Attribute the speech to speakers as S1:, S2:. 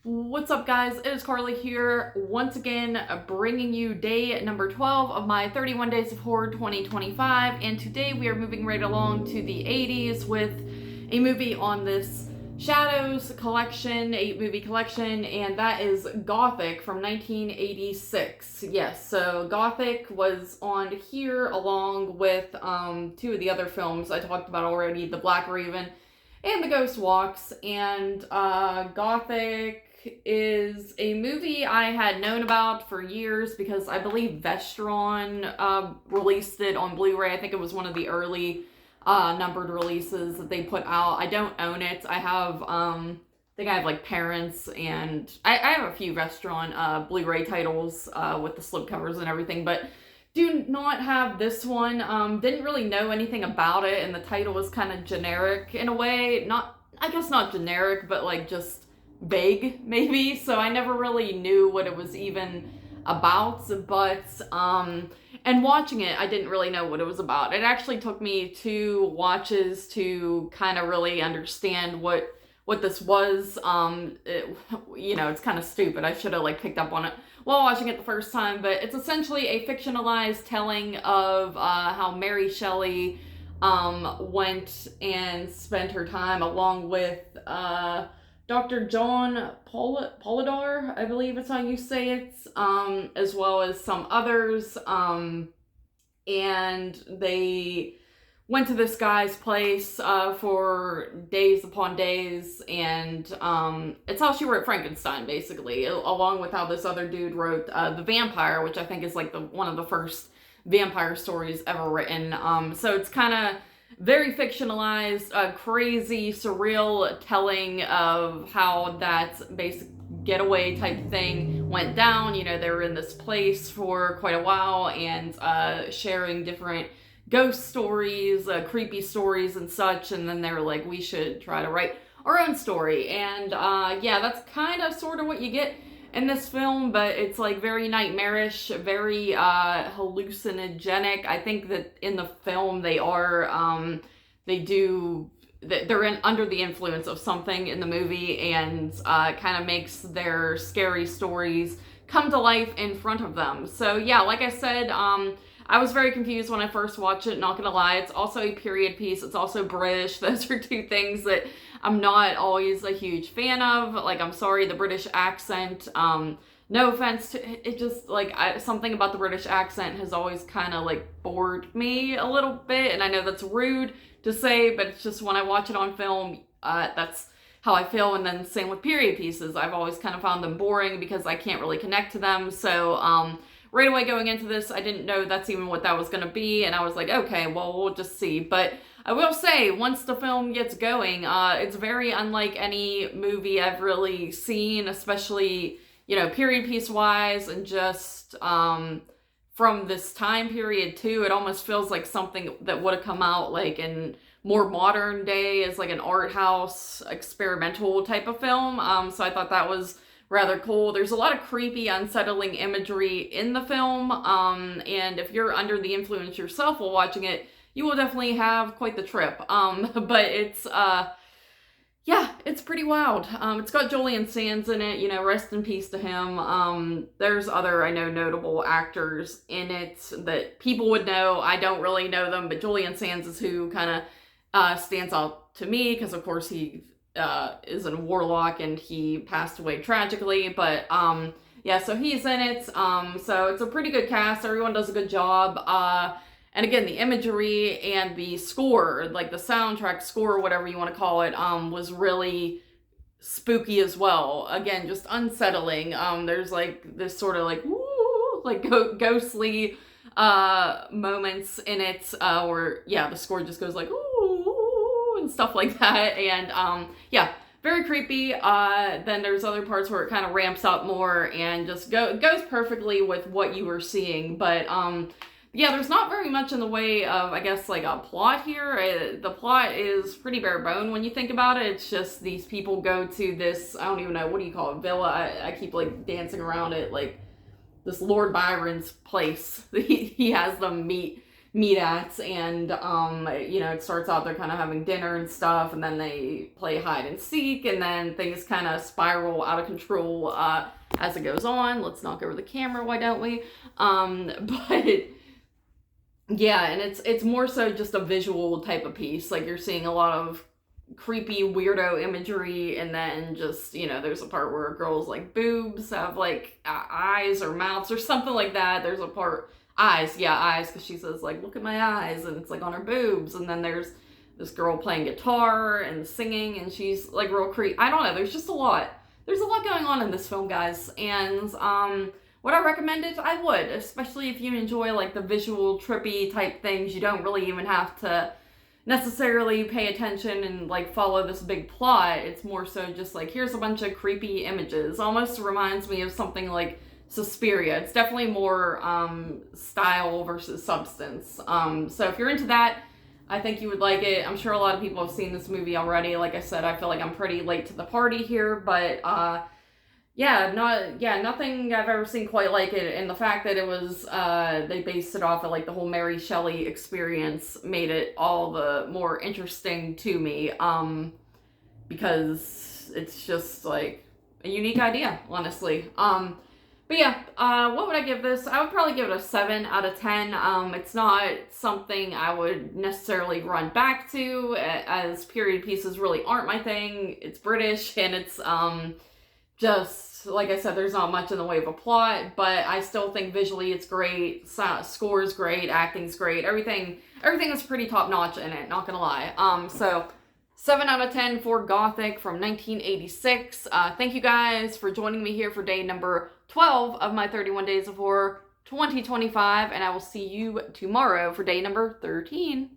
S1: What's up, guys? It is Carly here, once again bringing you day number 12 of my 31 Days of Horror 2025, and today we are moving right along to the 80s with a movie on this Shadows collection, 8-movie collection, and that is Gothic from 1986. Yes, so Gothic was on here along with two of the other films I talked about already, The Black Raven and The Ghost Walks, and Gothic is a movie I had known about for years because I believe Vestron released it on Blu-ray. I think it was one of the early numbered releases that they put out. I don't own it. I have, I think I have like Parents, and I have a few Vestron Blu-ray titles with the slipcovers and everything, but do not have this one. Didn't really know anything about it, and the title was kind of generic in a way. I guess not generic, but like just vague, maybe. So I never really knew what it was even about, but, and watching it, I didn't really know what it was about. It actually took me 2 watches to kind of really understand what this was. It's kind of stupid. I should have like picked up on it while watching it the first time, but it's essentially a fictionalized telling of how Mary Shelley went and spent her time along with Dr. John Polidor, I believe it's how you say it, as well as some others, and they went to this guy's place for days upon days, and it's how she wrote Frankenstein, basically, along with how this other dude wrote The Vampire, which I think is like one of the first vampire stories ever written. So it's kind of very fictionalized, crazy, surreal telling of how that basic getaway type thing went down. You know, they were in this place for quite a while and sharing different ghost stories, creepy stories and such, and then they were like, we should try to write our own story. And yeah, that's kind of sort of what you get in this film, but it's like very nightmarish, very hallucinogenic. I think that in the film they're under the influence of something in the movie, and kind of makes their scary stories come to life in front of them. So yeah, like I said, I was very confused when I first watched it, not gonna lie. It's also a period piece. It's also British. Those are 2 things that I'm not always a huge fan of. Like, I'm sorry, the British accent. No offense to it, just like something about the British accent has always kind of like bored me a little bit. And I know that's rude to say, but it's just when I watch it on film, that's how I feel. And then same with period pieces. I've always kind of found them boring because I can't really connect to them. So, right away going into this, I didn't know that's even what that was going to be, and I was like, okay, well, we'll just see. But I will say, once the film gets going, it's very unlike any movie I've really seen, especially, period piece-wise, and just from this time period, too. It almost feels like something that would have come out, like, in more modern day as, like, an art house, experimental type of film. So I thought that was rather cool. There's a lot of creepy, unsettling imagery in the film, and if you're under the influence yourself while watching it, you will definitely have quite the trip. But it's, yeah, it's pretty wild. It's got Julian Sands in it, rest in peace to him. There's other, I know, notable actors in it that people would know. I don't really know them, but Julian Sands is who kind of stands out to me, because of course he is a warlock and he passed away tragically, but yeah, so he's in it. So it's a pretty good cast. Everyone does a good job. And again, the imagery and the score, like the soundtrack score, or whatever you want to call it, was really spooky as well. Again, just unsettling. There's like this sort of like woo, like ghostly moments in it, where yeah, the score just goes like ooh and stuff like that, and yeah, very creepy. Then there's other parts where it kind of ramps up more and just goes perfectly with what you were seeing, but yeah, there's not very much in the way of, I guess, like a plot here. The plot is pretty bare bone when you think about it. It's just these people go to this, I don't even know, what do you call it, villa? I keep like dancing around it, like this Lord Byron's place. He has them meet meet at, and you know, it starts out they're kind of having dinner and stuff, and then they play hide and seek, and then things kind of spiral out of control as it goes on. Let's knock over the camera, why don't we? But yeah, and it's more so just a visual type of piece. Like, you're seeing a lot of creepy weirdo imagery, and then just, you know, there's a part where a girl's like boobs have like eyes or mouths or something like that. There's a part, eyes, because she says like, look at my eyes, and it's like on her boobs. And then there's this girl playing guitar and singing, and she's like real creepy. I don't know, there's just a lot going on in this film, guys. And would I recommend it? I would, especially if you enjoy like the visual trippy type things. You don't really even have to necessarily pay attention and like follow this big plot. It's more so just like, here's a bunch of creepy images. Almost reminds me of something like Suspiria. It's definitely more style versus substance. So if you're into that, I think you would like it. I'm sure a lot of people have seen this movie already. Like I said, I feel like I'm pretty late to the party here, but nothing I've ever seen quite like it. And the fact that it was, they based it off of like the whole Mary Shelley experience made it all the more interesting to me, because it's just like a unique idea, honestly. But yeah, what would I give this? I would probably give it a 7 out of 10. It's not something I would necessarily run back to, as period pieces really aren't my thing. It's British, and it's, just, like I said, there's not much in the way of a plot, but I still think visually it's great, score is great, acting's great, everything is pretty top-notch in it, not gonna lie. So 7 out of 10 for Gothic from 1986. Thank you guys for joining me here for day number 12 of my 31 Days of Horror 2025, and I will see you tomorrow for day number 13.